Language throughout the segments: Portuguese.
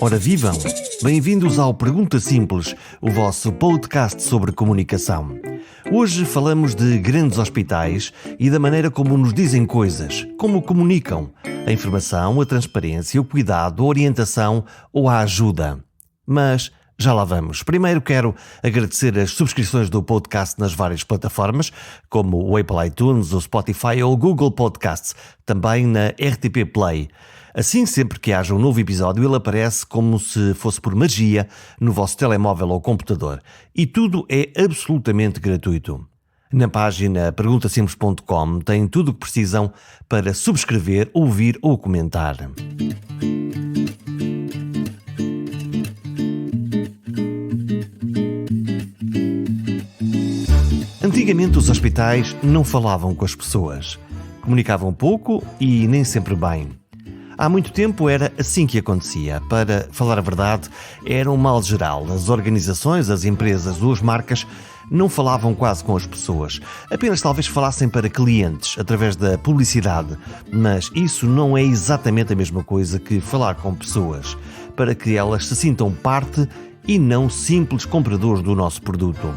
Ora vivam! Bem-vindos ao Pergunta Simples, o vosso podcast sobre comunicação. Hoje falamos de grandes hospitais e da maneira como nos dizem coisas, como comunicam, a informação, a transparência, o cuidado, a orientação ou a ajuda. Mas já lá vamos. Primeiro quero agradecer as subscrições do podcast nas várias plataformas, como o Apple iTunes, o Spotify ou o Google Podcasts, também na RTP Play. Assim, sempre que haja um novo episódio, ele aparece como se fosse por magia no vosso telemóvel ou computador. E tudo é absolutamente gratuito. Na página perguntasimples.com tem tudo o que precisam para subscrever, ouvir ou comentar. Antigamente os hospitais não falavam com as pessoas. Comunicavam pouco e nem sempre bem. Há muito tempo era assim que acontecia. Para falar a verdade, era um mal geral. As organizações, as empresas ou as marcas não falavam quase com as pessoas. Apenas talvez falassem para clientes, através da publicidade. Mas isso não é exatamente a mesma coisa que falar com pessoas, para que elas se sintam parte e não simples compradores do nosso produto.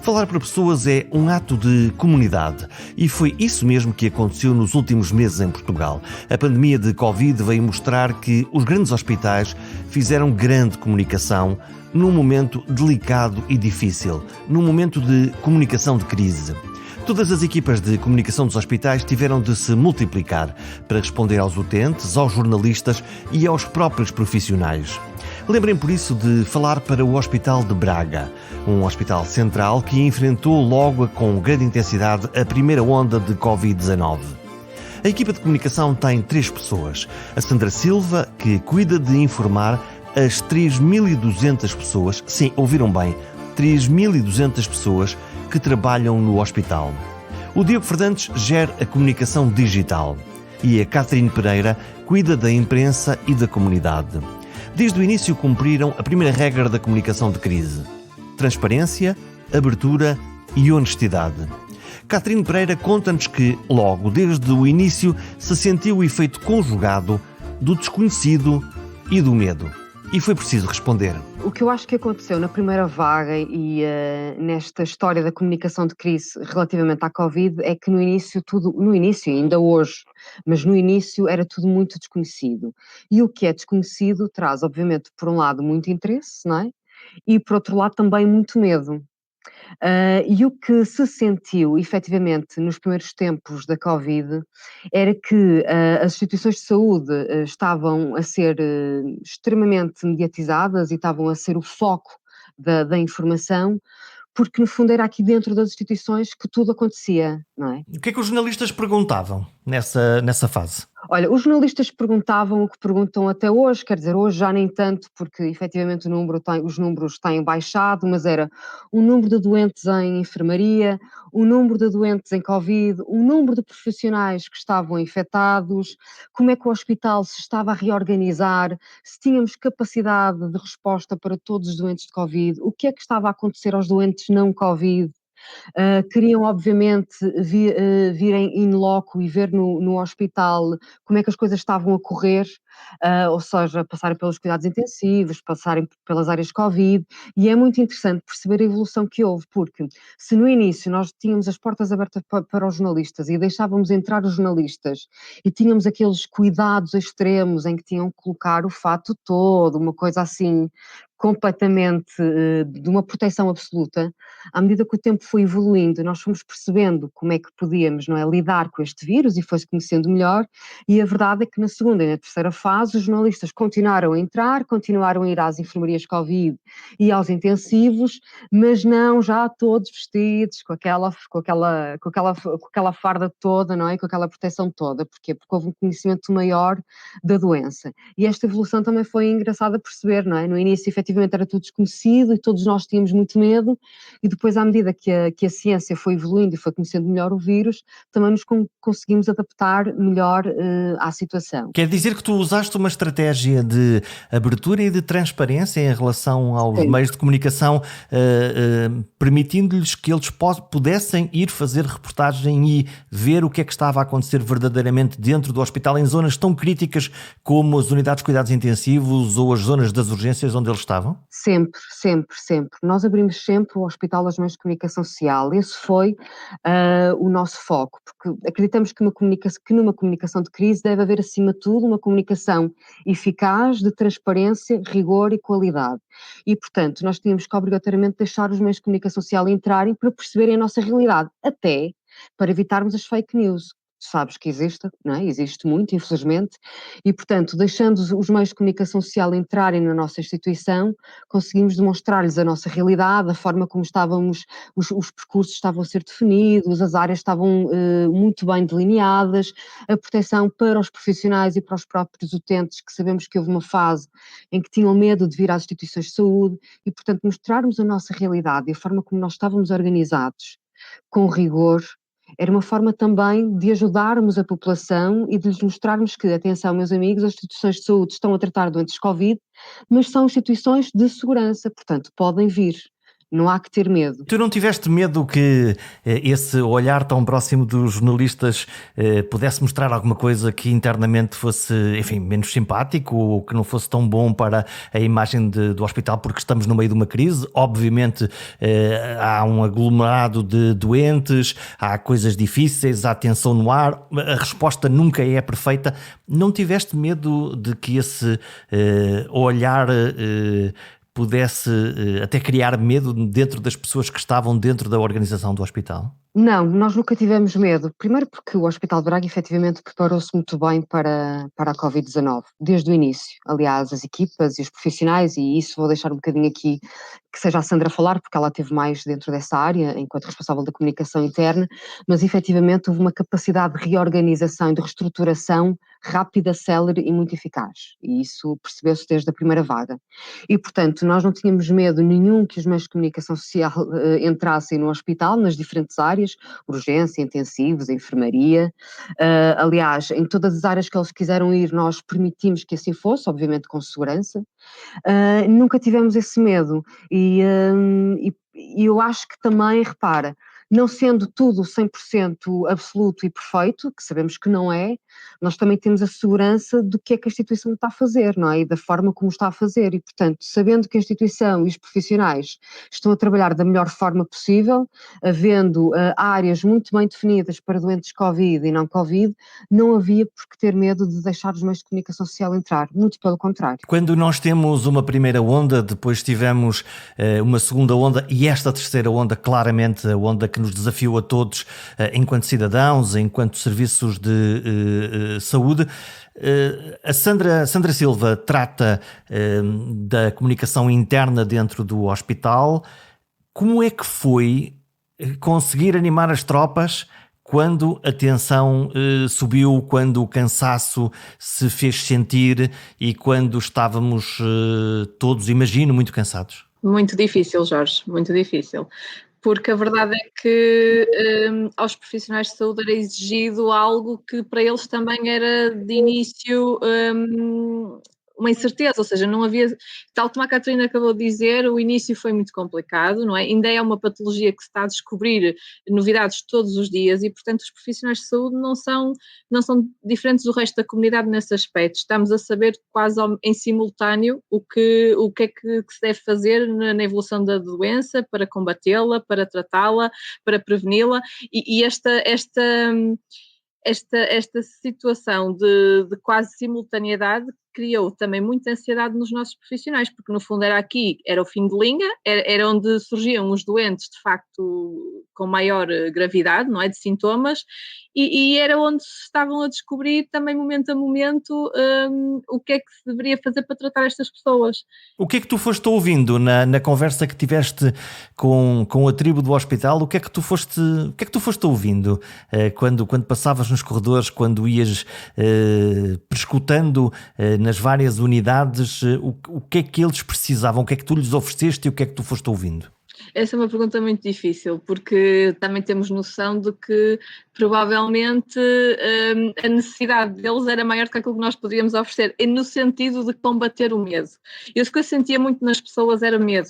Falar para pessoas é um ato de comunidade e foi isso mesmo que aconteceu nos últimos meses em Portugal. A pandemia de Covid veio mostrar que os grandes hospitais fizeram grande comunicação num momento delicado e difícil, num momento de comunicação de crise. Todas as equipas de comunicação dos hospitais tiveram de se multiplicar para responder aos utentes, aos jornalistas e aos próprios profissionais. Lembrem por isso de falar para o Hospital de Braga, um hospital central que enfrentou logo com grande intensidade a primeira onda de Covid-19. A equipa de comunicação tem 3 pessoas. A Sandra Silva, que cuida de informar as 3.200 pessoas, sim, ouviram bem, 3.200 pessoas que trabalham no hospital. O Diogo Fernandes gera a comunicação digital e a Catarina Pereira cuida da imprensa e da comunidade. Desde o início cumpriram a primeira regra da comunicação de crise: transparência, abertura e honestidade. Catarina Pereira conta-nos que, logo desde o início, se sentiu o efeito conjugado do desconhecido e do medo. E foi preciso responder. O que eu acho que aconteceu na primeira vaga e nesta história da comunicação de crise relativamente à Covid é que no início e ainda hoje, mas no início era tudo muito desconhecido. E o que é desconhecido traz, obviamente, por um lado muito interesse, não é? E por outro lado também muito medo. E o que se sentiu efetivamente nos primeiros tempos da Covid era que as instituições de saúde estavam a ser extremamente mediatizadas e estavam a ser o foco da informação, porque no fundo era aqui dentro das instituições que tudo acontecia, não é? O que é que os jornalistas perguntavam nessa fase? Olha, os jornalistas perguntavam o que perguntam até hoje, quer dizer, hoje já nem tanto, porque efetivamente os números têm baixado, mas era o número de doentes em enfermaria, o número de doentes em Covid, o número de profissionais que estavam infectados, como é que o hospital se estava a reorganizar, se tínhamos capacidade de resposta para todos os doentes de Covid, o que é que estava a acontecer aos doentes não Covid. Queriam obviamente virem in loco e ver no hospital como é que as coisas estavam a correr, ou seja, passarem pelos cuidados intensivos, passarem pelas áreas Covid, e é muito interessante perceber a evolução que houve, porque se no início nós tínhamos as portas abertas para os jornalistas e deixávamos entrar os jornalistas e tínhamos aqueles cuidados extremos em que tinham que colocar o fato todo, uma coisa assim completamente de uma proteção absoluta, à medida que o tempo foi evoluindo, nós fomos percebendo como é que podíamos, não é, lidar com este vírus e foi-se conhecendo melhor, e a verdade é que na segunda e na terceira fase os jornalistas continuaram a entrar, continuaram a ir às enfermarias Covid e aos intensivos, mas não já todos vestidos com aquela farda toda, não é, com aquela proteção toda. Porquê? Porque houve um conhecimento maior da doença. E esta evolução também foi engraçada perceber, não é? No início, efetivamente, efetivamente era tudo desconhecido e todos nós tínhamos muito medo, e depois à medida que a ciência foi evoluindo e foi conhecendo melhor o vírus, também nos conseguimos adaptar melhor à situação. Quer dizer que tu usaste uma estratégia de abertura e de transparência em relação aos Sim. meios de comunicação, permitindo-lhes que eles pudessem ir fazer reportagem e ver o que é que estava a acontecer verdadeiramente dentro do hospital, em zonas tão críticas como as unidades de cuidados intensivos ou as zonas das urgências onde eles estavam? Sempre, sempre, sempre. Nós abrimos sempre o Hospital aos Meios de Comunicação Social. Esse foi o nosso foco, porque acreditamos que numa comunicação de crise deve haver, acima de tudo, uma comunicação eficaz, de transparência, rigor e qualidade. E, portanto, nós tínhamos que obrigatoriamente deixar os meios de comunicação social entrarem para perceberem a nossa realidade, até para evitarmos as fake news. Sabes que existe, não é? Existe muito, infelizmente, e, portanto, deixando os meios de comunicação social entrarem na nossa instituição, conseguimos demonstrar-lhes a nossa realidade, a forma como os percursos estavam a ser definidos, as áreas estavam muito bem delineadas, a proteção para os profissionais e para os próprios utentes, que sabemos que houve uma fase em que tinham medo de vir às instituições de saúde, e, portanto, mostrarmos a nossa realidade e a forma como nós estávamos organizados, com rigor, era uma forma também de ajudarmos a população e de lhes mostrarmos que, atenção, meus amigos, as instituições de saúde estão a tratar doentes Covid, mas são instituições de segurança, portanto, podem vir, não há que ter medo. Tu não tiveste medo que esse olhar tão próximo dos jornalistas pudesse mostrar alguma coisa que internamente fosse, enfim, menos simpático ou que não fosse tão bom para a imagem do hospital, porque estamos no meio de uma crise? Obviamente há um aglomerado de doentes, há coisas difíceis, há tensão no ar, a resposta nunca é perfeita. Não tiveste medo de que esse olhar pudesse até criar medo dentro das pessoas que estavam dentro da organização do hospital? Não, nós nunca tivemos medo. Primeiro porque o Hospital de Braga efetivamente preparou-se muito bem para a Covid-19, desde o início. Aliás, as equipas e os profissionais, e isso vou deixar um bocadinho aqui que seja a Sandra a falar, porque ela esteve mais dentro dessa área, enquanto responsável da comunicação interna, mas efetivamente houve uma capacidade de reorganização e de reestruturação rápida, célere e muito eficaz. E isso percebeu-se desde a primeira vaga. E, portanto, nós não tínhamos medo nenhum que os meios de comunicação social entrassem no hospital, nas diferentes áreas, urgência, intensivos, enfermaria. Aliás, em todas as áreas que eles quiseram ir, nós permitimos que assim fosse, obviamente com segurança. Nunca tivemos esse medo e eu acho que também, repara, não sendo tudo 100% absoluto e perfeito, que sabemos que não é, nós também temos a segurança do que é que a instituição está a fazer, não é? E da forma como está a fazer e, portanto, sabendo que a instituição e os profissionais estão a trabalhar da melhor forma possível, havendo áreas muito bem definidas para doentes Covid e não Covid, não havia por que ter medo de deixar os meios de comunicação social entrar, muito pelo contrário. Quando nós temos uma primeira onda, depois tivemos uma segunda onda e esta terceira onda, claramente a onda que nos desafiou a todos enquanto cidadãos, enquanto serviços de saúde. A Sandra Silva trata da comunicação interna dentro do hospital. Como é que foi conseguir animar as tropas quando a tensão subiu, quando o cansaço se fez sentir e quando estávamos todos, imagino, muito cansados? Muito difícil, Jorge, muito difícil. Porque a verdade é que aos profissionais de saúde era exigido algo que para eles também era de início uma incerteza, ou seja, não havia, tal como a Catarina acabou de dizer, o início foi muito complicado, não é? Ainda é uma patologia que se está a descobrir novidades todos os dias e, portanto, os profissionais de saúde não são diferentes do resto da comunidade nesse aspecto. Estamos a saber quase em simultâneo o que é que se deve fazer na evolução da doença para combatê-la, para tratá-la, para preveni-la e esta situação de quase simultaneidade criou também muita ansiedade nos nossos profissionais, porque no fundo era o fim de linha, era onde surgiam os doentes de facto com maior gravidade, não é, de sintomas, e era onde se estavam a descobrir também momento a momento o que é que se deveria fazer para tratar estas pessoas. O que é que tu foste ouvindo na conversa que tiveste com a tribo do hospital? O que é que tu foste ouvindo quando passavas nos corredores, quando ias prescutando nas várias unidades? O que é que eles precisavam? O que é que tu lhes ofereceste e o que é que tu foste ouvindo? Essa é uma pergunta muito difícil, porque também temos noção de que provavelmente a necessidade deles era maior do que aquilo que nós poderíamos oferecer, no sentido de combater o medo. E o que eu sentia muito nas pessoas era medo.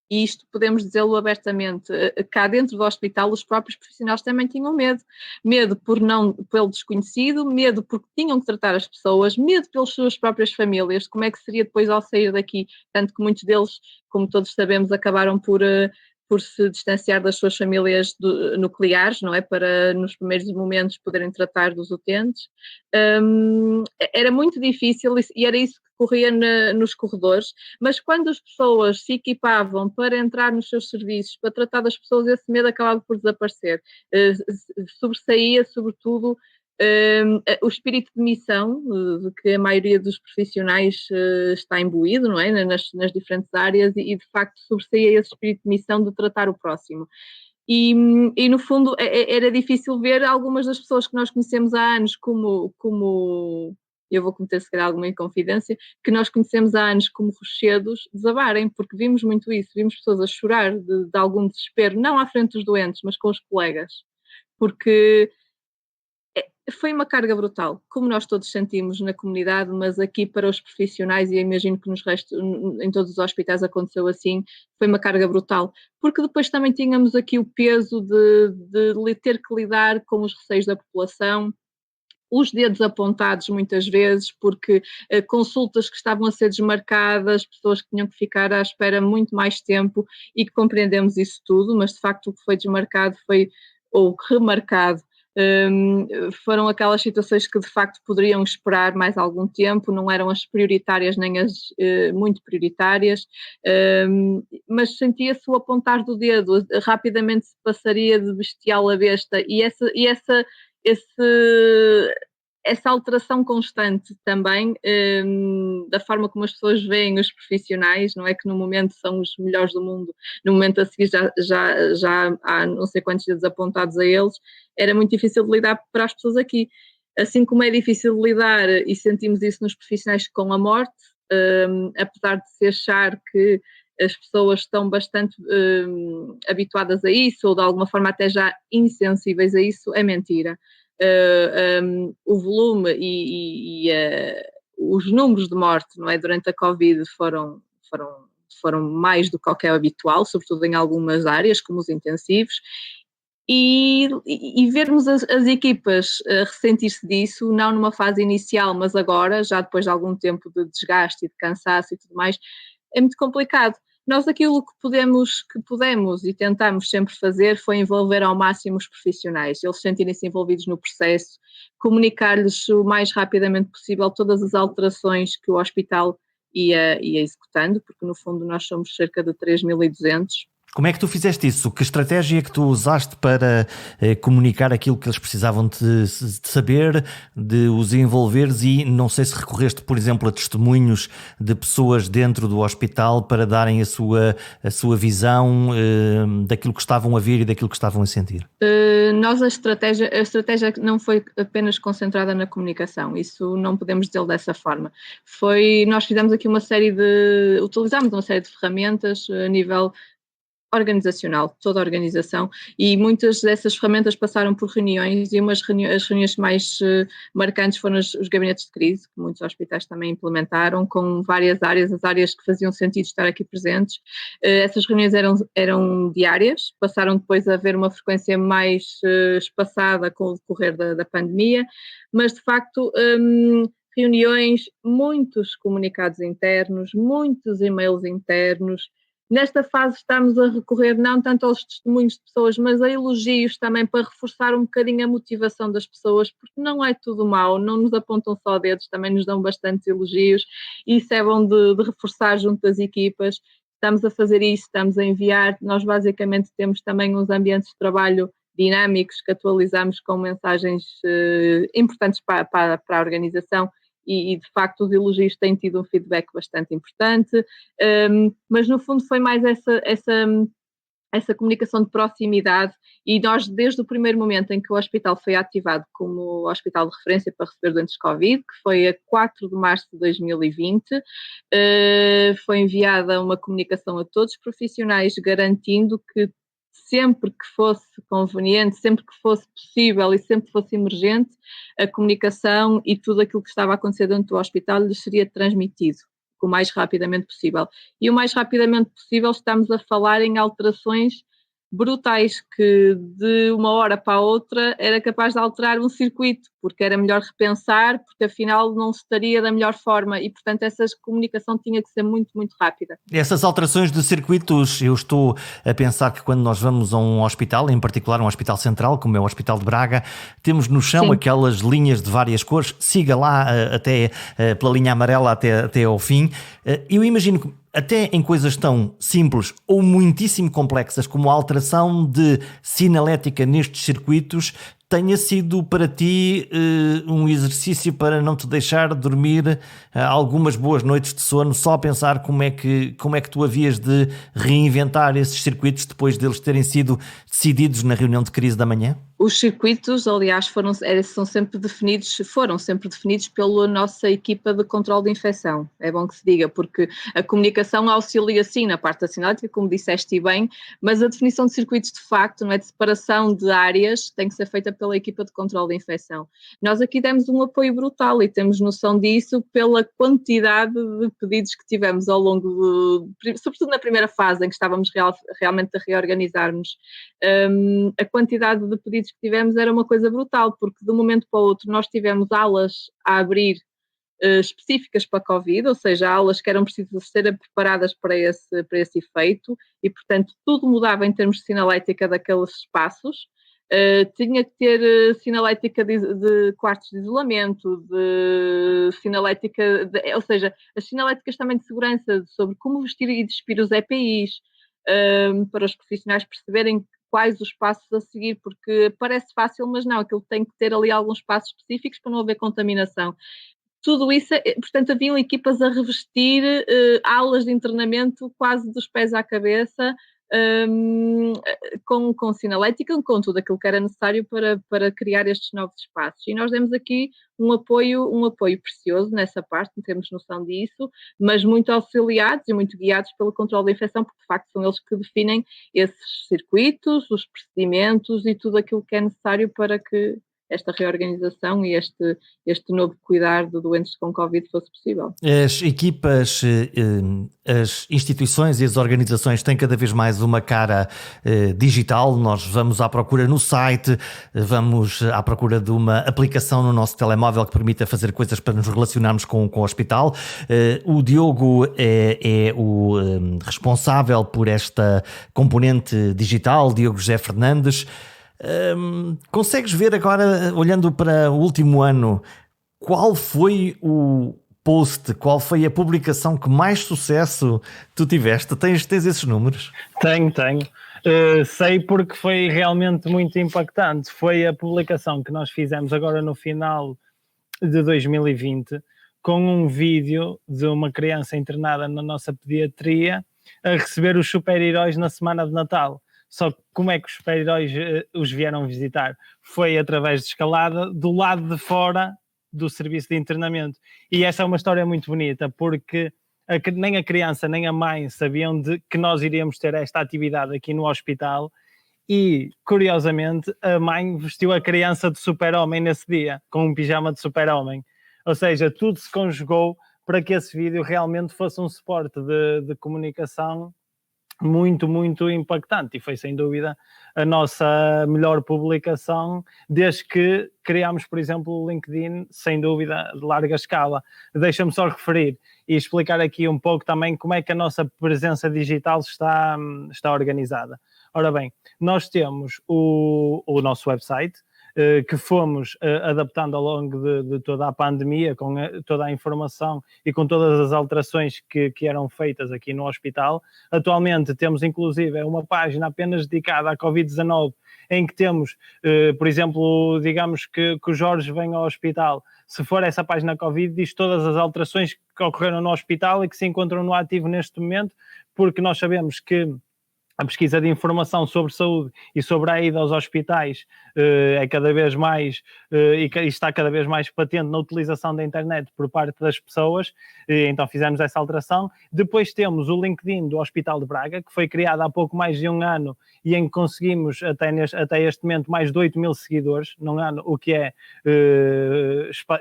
E isto podemos dizê-lo abertamente. Cá dentro do hospital, os próprios profissionais também tinham medo. Medo pelo desconhecido, medo porque tinham que tratar as pessoas, medo pelas suas próprias famílias, como é que seria depois ao sair daqui. Tanto que muitos deles, como todos sabemos, acabaram por se distanciar das suas famílias nucleares, não é? Para nos primeiros momentos poderem tratar dos utentes. Era muito difícil e era isso que corria nos corredores, mas quando as pessoas se equipavam para entrar nos seus serviços, para tratar das pessoas, esse medo acabava por desaparecer. Sobressaía, sobretudo, o espírito de missão, de que a maioria dos profissionais está imbuído, não é? Nas diferentes áreas, e de facto sobressaía esse espírito de missão de tratar o próximo. E no fundo era difícil ver algumas das pessoas que nós conhecemos há anos como eu vou cometer se calhar alguma inconfidência, que nós conhecemos há anos como rochedos, desabarem, porque vimos muito isso, vimos pessoas a chorar de algum desespero, não à frente dos doentes, mas com os colegas, porque foi uma carga brutal, como nós todos sentimos na comunidade, mas aqui para os profissionais, e imagino que em todos os hospitais aconteceu assim, foi uma carga brutal, porque depois também tínhamos aqui o peso de ter que lidar com os receios da população, os dedos apontados muitas vezes, porque consultas que estavam a ser desmarcadas, pessoas que tinham que ficar à espera muito mais tempo, e que compreendemos isso tudo, mas de facto o que foi desmarcado ou remarcado, foram aquelas situações que de facto poderiam esperar mais algum tempo, não eram as prioritárias nem as muito prioritárias, mas sentia-se o apontar do dedo, rapidamente se passaria de bestial a besta, e essa alteração constante também da forma como as pessoas veem os profissionais, não é que no momento são os melhores do mundo, no momento a seguir já há não sei quantos dedos apontados a eles, era muito difícil de lidar para as pessoas aqui. Assim como é difícil de lidar, e sentimos isso nos profissionais, com a morte, apesar de se achar que as pessoas estão bastante habituadas a isso, ou de alguma forma até já insensíveis a isso, é mentira. O volume e os números de morte, não é, durante a Covid foram mais do que o que é habitual, sobretudo em algumas áreas, como os intensivos, e vermos as equipas ressentir-se disso, não numa fase inicial, mas agora, já depois de algum tempo de desgaste e de cansaço e tudo mais, é muito complicado. Nós aquilo que pudemos e tentamos sempre fazer foi envolver ao máximo os profissionais, eles sentirem-se envolvidos no processo, comunicar-lhes o mais rapidamente possível todas as alterações que o hospital ia executando, porque no fundo nós somos cerca de 3.200. Como é que tu fizeste isso? Que estratégia é que tu usaste para comunicar aquilo que eles precisavam de saber, de os envolveres, e não sei se recorreste, por exemplo, a testemunhos de pessoas dentro do hospital para darem a sua visão daquilo que estavam a ver e daquilo que estavam a sentir? A estratégia não foi apenas concentrada na comunicação, isso não podemos dizer dessa forma. Nós fizemos aqui utilizámos uma série de ferramentas a nível organizacional, toda a organização, e muitas dessas ferramentas passaram por reuniões, e as reuniões mais marcantes foram os gabinetes de crise, que muitos hospitais também implementaram, com várias áreas, as áreas que faziam sentido estar aqui presentes. Essas reuniões eram diárias, passaram depois a haver uma frequência mais espaçada com o decorrer da pandemia, mas de facto reuniões, muitos comunicados internos, muitos e-mails internos. Nesta fase estamos a recorrer não tanto aos testemunhos de pessoas, mas a elogios também, para reforçar um bocadinho a motivação das pessoas, porque não é tudo mau, não nos apontam só dedos, também nos dão bastantes elogios, e isso é bom de reforçar junto das equipas. Estamos a fazer isso, estamos a enviar, nós basicamente temos também uns ambientes de trabalho dinâmicos, que atualizamos com mensagens importantes para a organização e, de facto, os elogios têm tido um feedback bastante importante, mas no fundo foi mais essa comunicação de proximidade, e nós, desde o primeiro momento em que o hospital foi ativado como hospital de referência para receber doentes de Covid, que foi a 4 de março de 2020, foi enviada uma comunicação a todos os profissionais garantindo que sempre que fosse conveniente, sempre que fosse possível e sempre que fosse emergente, a comunicação e tudo aquilo que estava a acontecer dentro do hospital lhes seria transmitido o mais rapidamente possível. E o mais rapidamente possível estamos a falar em alterações brutais, que de uma hora para a outra era capaz de alterar um circuito, porque era melhor repensar, porque afinal não se estaria da melhor forma e, portanto, essa comunicação tinha que ser muito, muito rápida. Essas alterações de circuitos, eu estou a pensar que quando nós vamos a um hospital, em particular um hospital central, como é o Hospital de Braga, temos no chão aquelas linhas de várias cores, siga lá até pela linha amarela até ao fim. Eu imagino que até em coisas tão simples ou muitíssimo complexas como a alteração de sinalética nestes circuitos tenha sido para ti um exercício para não te deixar dormir algumas boas noites de sono, só a pensar como é que tu havias de reinventar esses circuitos depois deles terem sido decididos na reunião de crise da manhã? Os circuitos, aliás, foram sempre definidos pela nossa equipa de controle de infecção. É bom que se diga, porque a comunicação auxilia sim na parte da sinalética, como disseste bem, mas a definição de circuitos, de facto, não é, de separação de áreas, tem que ser feita pela equipa de controle de infecção. Nós aqui demos um apoio brutal e temos noção disso pela quantidade de pedidos que tivemos ao longo sobretudo na primeira fase, em que estávamos realmente a reorganizarmos. A quantidade de pedidos que tivemos era uma coisa brutal, porque de um momento para o outro nós tivemos alas a abrir específicas para a Covid, ou seja, aulas que eram precisas ser preparadas para esse efeito, e portanto tudo mudava em termos de sinalética daqueles espaços. Tinha que ter sinalética de quartos de isolamento, de sinalética, ou seja, as sinaléticas também de segurança sobre como vestir e despir os EPIs, para os profissionais perceberem quais os passos a seguir, porque parece fácil, mas não, aquilo tem que ter ali alguns passos específicos para não haver contaminação. Tudo isso, portanto, haviam equipas a revestir aulas de internamento quase dos pés à cabeça, com sinalética, com tudo aquilo que era necessário para criar estes novos espaços. E nós demos aqui um apoio precioso nessa parte, temos noção disso, mas muito auxiliados e muito guiados pelo controle da infecção, porque de facto são eles que definem esses circuitos, os procedimentos e tudo aquilo que é necessário para que esta reorganização e este novo cuidar de doentes com Covid fosse possível. As equipas, as instituições e as organizações têm cada vez mais uma cara digital. Nós vamos à procura no site, vamos à procura de uma aplicação no nosso telemóvel que permita fazer coisas para nos relacionarmos com o hospital. O Diogo é o responsável por esta componente digital, Diogo José Fernandes. Consegues ver agora, olhando para o último ano, qual foi o post, qual foi a publicação que mais sucesso tu tiveste? Tens esses números? Tenho. Sei, porque foi realmente muito impactante. Foi a publicação que nós fizemos agora no final de 2020, com um vídeo de uma criança internada na nossa pediatria a receber os super-heróis na semana de Natal. Só que como é que os super-heróis os vieram visitar? Foi através de escalada do lado de fora do serviço de internamento. E essa é uma história muito bonita, porque nem a criança nem a mãe sabiam que nós iríamos ter esta atividade aqui no hospital, e, curiosamente, a mãe vestiu a criança de super-homem nesse dia, com um pijama de super-homem. Ou seja, tudo se conjugou para que esse vídeo realmente fosse um suporte de comunicação muito, muito impactante, e foi sem dúvida a nossa melhor publicação desde que criámos, por exemplo, o LinkedIn, sem dúvida, de larga escala. Deixa-me só referir e explicar aqui um pouco também como é que a nossa presença digital está organizada. Ora bem, nós temos o nosso website, que fomos adaptando ao longo de toda a pandemia, com toda a informação e com todas as alterações que eram feitas aqui no hospital. Atualmente temos inclusive uma página apenas dedicada à Covid-19, em que temos, por exemplo, digamos que o Jorge vem ao hospital, se for essa página Covid, diz todas as alterações que ocorreram no hospital e que se encontram no ativo neste momento, porque nós sabemos que a pesquisa de informação sobre saúde e sobre a ida aos hospitais é cada vez mais e está cada vez mais patente na utilização da internet por parte das pessoas, então fizemos essa alteração. Depois temos o LinkedIn do Hospital de Braga, que foi criado há pouco mais de um ano e em que conseguimos até este momento mais de 8 mil seguidores num ano, o que é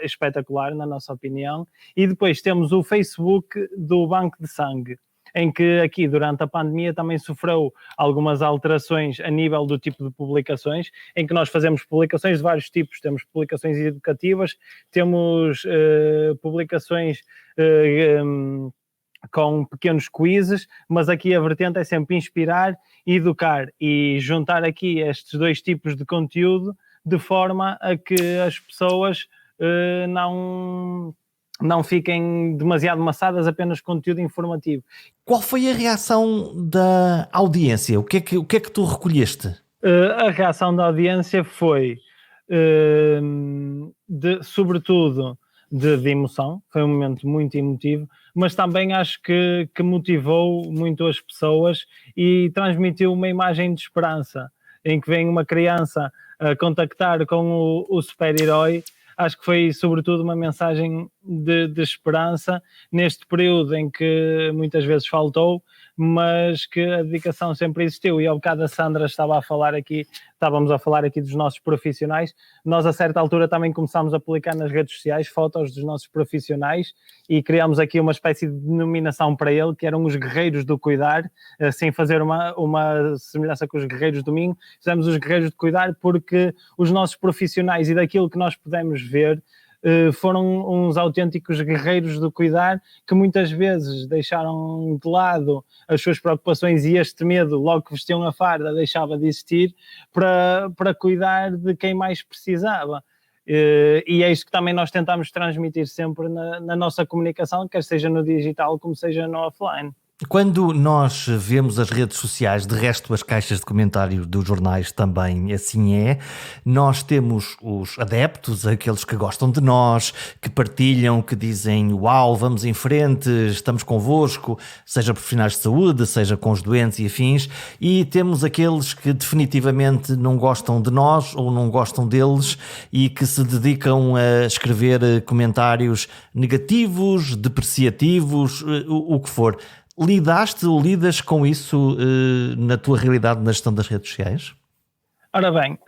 espetacular na nossa opinião. E depois temos o Facebook do Banco de Sangue, em que aqui durante a pandemia também sofreu algumas alterações a nível do tipo de publicações, em que nós fazemos publicações de vários tipos. Temos publicações educativas, temos publicações com pequenos quizzes, mas aqui a vertente é sempre inspirar e educar e juntar aqui estes dois tipos de conteúdo de forma a que as pessoas não fiquem demasiado maçadas apenas com conteúdo informativo. Qual foi a reação da audiência? O que é que tu recolheste? A reação da audiência foi, sobretudo, de emoção. Foi um momento muito emotivo, mas também acho que motivou muito as pessoas e transmitiu uma imagem de esperança, em que vem uma criança a contactar com o super-herói. Acho que foi, sobretudo, uma mensagem de esperança neste período em que muitas vezes faltou, mas que a dedicação sempre existiu. E ao bocado a Sandra estávamos a falar aqui dos nossos profissionais. Nós, a certa altura, também começámos a publicar nas redes sociais fotos dos nossos profissionais e criámos aqui uma espécie de denominação para ele, que eram os guerreiros do cuidar, sem fazer uma semelhança com os guerreiros do Minho. Fizemos os guerreiros de cuidar porque os nossos profissionais e daquilo que nós pudemos ver foram uns autênticos guerreiros do cuidar que muitas vezes deixaram de lado as suas preocupações e este medo, logo que vestiam a farda, deixava de existir para cuidar de quem mais precisava. E é isto que também nós tentamos transmitir sempre na nossa comunicação, quer seja no digital como seja no offline. Quando nós vemos as redes sociais, de resto as caixas de comentário dos jornais também assim é, nós temos os adeptos, aqueles que gostam de nós, que partilham, que dizem uau, vamos em frente, estamos convosco, seja profissionais de saúde, seja com os doentes e afins, e temos aqueles que definitivamente não gostam de nós ou não gostam deles e que se dedicam a escrever comentários negativos, depreciativos, o que for. Lidaste ou lidas com isso na tua realidade na gestão das redes sociais? Ora bem,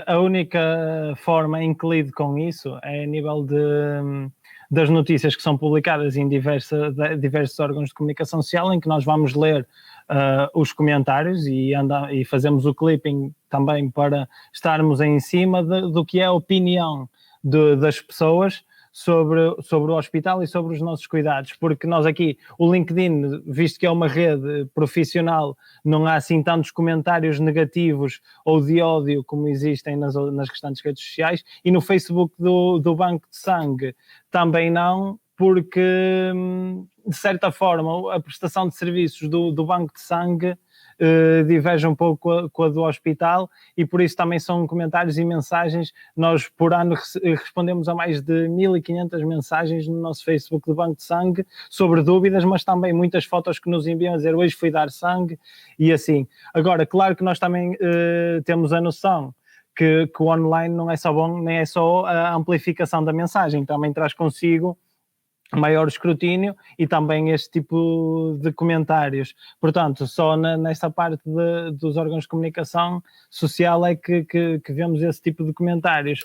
a única forma em que lido com isso é a nível das notícias que são publicadas em diversos órgãos de comunicação social, em que nós vamos ler os comentários e fazemos o clipping também para estarmos em cima do que é a opinião das pessoas sobre o hospital e sobre os nossos cuidados, porque nós aqui, o LinkedIn, visto que é uma rede profissional, não há assim tantos comentários negativos ou de ódio como existem nas restantes redes sociais, e no Facebook do Banco de Sangue também não, porque de certa forma a prestação de serviços do Banco de Sangue diverge um pouco com a do hospital e por isso também são comentários e mensagens. Nós por ano respondemos a mais de 1500 mensagens no nosso Facebook do Banco de Sangue sobre dúvidas, mas também muitas fotos que nos enviam a dizer hoje fui dar sangue e assim. Agora, claro que nós também temos a noção que o online não é só bom, nem é só a amplificação da mensagem, também traz consigo maior escrutínio e também este tipo de comentários. Portanto, só nesta parte dos órgãos de comunicação social é que vemos esse tipo de comentários.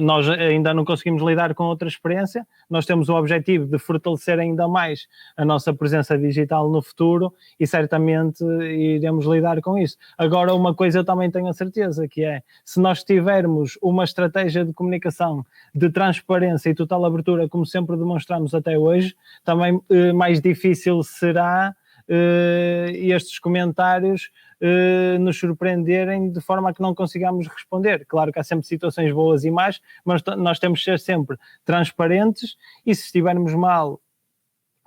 Nós ainda não conseguimos lidar com outra experiência, nós temos o objetivo de fortalecer ainda mais a nossa presença digital no futuro e certamente iremos lidar com isso. Agora, uma coisa eu também tenho a certeza, que é, se nós tivermos uma estratégia de comunicação de transparência e total abertura, como sempre demonstramos até hoje, também mais difícil será estes comentários nos surpreenderem de forma a que não consigamos responder. Claro que há sempre situações boas e más, mas nós temos de ser sempre transparentes e se estivermos mal,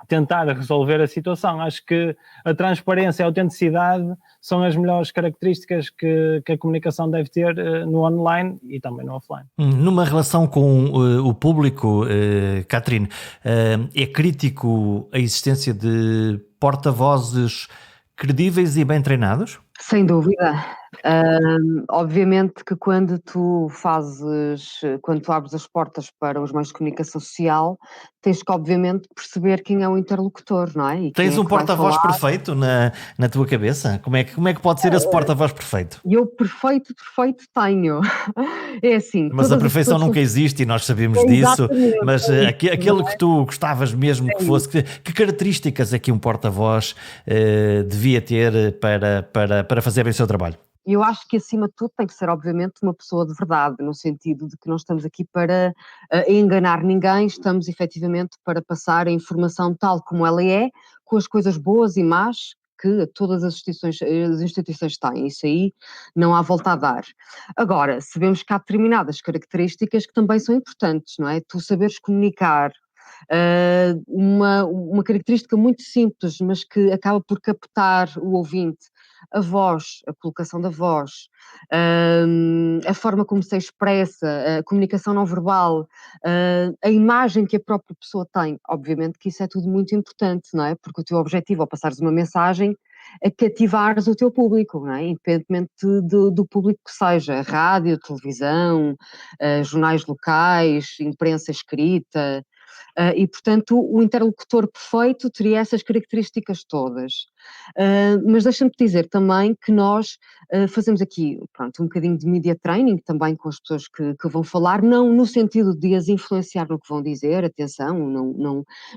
tentar resolver a situação. Acho que a transparência e a autenticidade são as melhores características que a comunicação deve ter no online e também no offline. Numa relação com o público, Catherine, é crítico a existência de porta-vozes credíveis e bem treinados? Sem dúvida. Obviamente que quando tu abres as portas para os meios de comunicação social, tens que obviamente perceber quem é o interlocutor, não é? E Tens quem é um que vai porta-voz falar. perfeito na tua cabeça? Como é que pode ser esse porta-voz perfeito? E eu perfeito tenho. É assim, Mas a todas as perfeição pessoas nunca existe e nós sabemos É disso, exatamente, mas é isso, aquele que tu gostavas mesmo que fosse, que características é que um porta-voz devia ter para fazer bem o seu trabalho? Eu acho que acima de tudo tem que ser obviamente uma pessoa de verdade, no sentido de que não estamos aqui para enganar ninguém, estamos efetivamente para passar a informação tal como ela é, com as coisas boas e más que todas as instituições têm, isso aí não há volta a dar. Agora, sabemos que há determinadas características que também são importantes, não é? Tu saberes comunicar, uma característica muito simples, mas que acaba por captar o ouvinte, a voz, a colocação da voz, a forma como se expressa, a comunicação não verbal, a imagem que a própria pessoa tem. Obviamente que isso é tudo muito importante, não é? Porque o teu objetivo ao passares uma mensagem é cativares o teu público, não é? Independentemente do público que seja, rádio, televisão, jornais locais, imprensa escrita, e, portanto, o interlocutor perfeito teria essas características todas. Mas deixa-me dizer também que nós fazemos aqui, pronto, um bocadinho de media training também com as pessoas que vão falar, não no sentido de as influenciar no que vão dizer, atenção,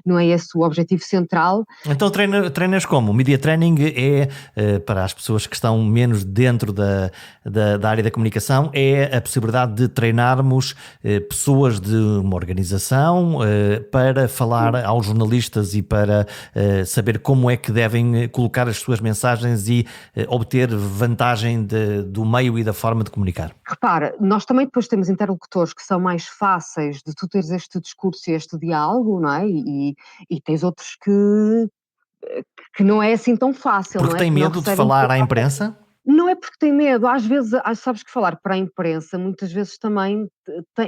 não é esse o objetivo central. Então treinas como? O media training é, para as pessoas que estão menos dentro da área da comunicação, é a possibilidade de treinarmos pessoas de uma organização para falar aos jornalistas e para saber como é que devem colocar as suas mensagens e obter vantagem do meio e da forma de comunicar. Repara, nós também depois temos interlocutores que são mais fáceis de tu teres este discurso e este diálogo, não é? E tens outros que não é assim tão fácil, Porque não é? tem Que não medo de recebem falar à imprensa? Não é porque tem medo, às vezes, sabes que falar para a imprensa, muitas vezes também,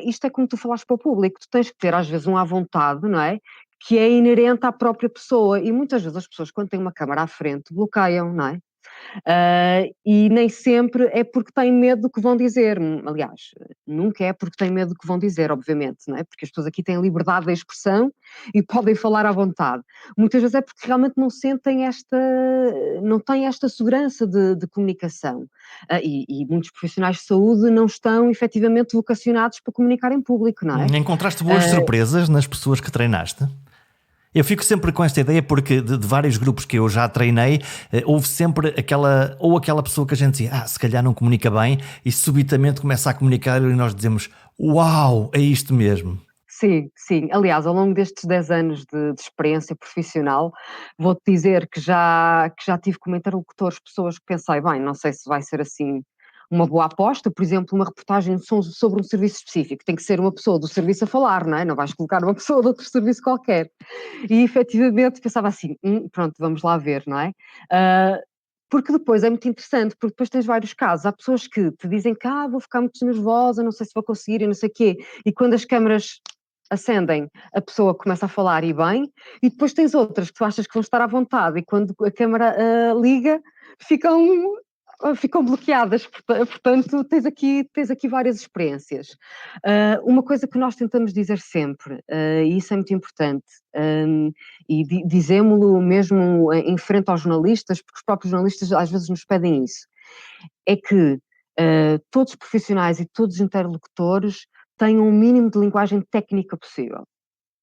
isto é como tu falaste para o público, tu tens que ter às vezes um à vontade, não é? Que é inerente à própria pessoa e muitas vezes as pessoas quando têm uma câmara à frente bloqueiam, não é? E nem sempre é porque têm medo do que vão dizer. Aliás, nunca é porque têm medo do que vão dizer, obviamente, não é? Porque as pessoas aqui têm liberdade de expressão e podem falar à vontade. Muitas vezes é porque realmente não têm esta segurança de comunicação. E muitos profissionais de saúde não estão efetivamente vocacionados para comunicar em público, não é? Encontraste boas surpresas nas pessoas que treinaste? Eu fico sempre com esta ideia porque de vários grupos que eu já treinei, houve sempre aquela pessoa que a gente dizia, se calhar não comunica bem, e subitamente começa a comunicar e nós dizemos, uau, é isto mesmo. Sim, sim. Aliás, ao longo destes 10 anos de experiência profissional, vou-te dizer que já tive como interlocutores pessoas que pensei, bem, não sei se vai ser assim uma boa aposta, por exemplo, uma reportagem sobre um serviço específico, tem que ser uma pessoa do serviço a falar, não é? Não vais colocar uma pessoa de outro serviço qualquer. E efetivamente pensava assim, pronto, vamos lá ver, não é? Porque depois é muito interessante, porque depois tens vários casos, há pessoas que te dizem que vou ficar muito nervosa, não sei se vou conseguir e não sei o quê, e quando as câmaras acendem, a pessoa começa a falar e bem, e depois tens outras que tu achas que vão estar à vontade e quando a câmara liga ficam bloqueadas, portanto tens aqui várias experiências. Uma coisa que nós tentamos dizer sempre, e isso é muito importante, e dizemos-lo mesmo em frente aos jornalistas, porque os próprios jornalistas às vezes nos pedem isso, é que todos os profissionais e todos os interlocutores tenham o mínimo de linguagem técnica possível.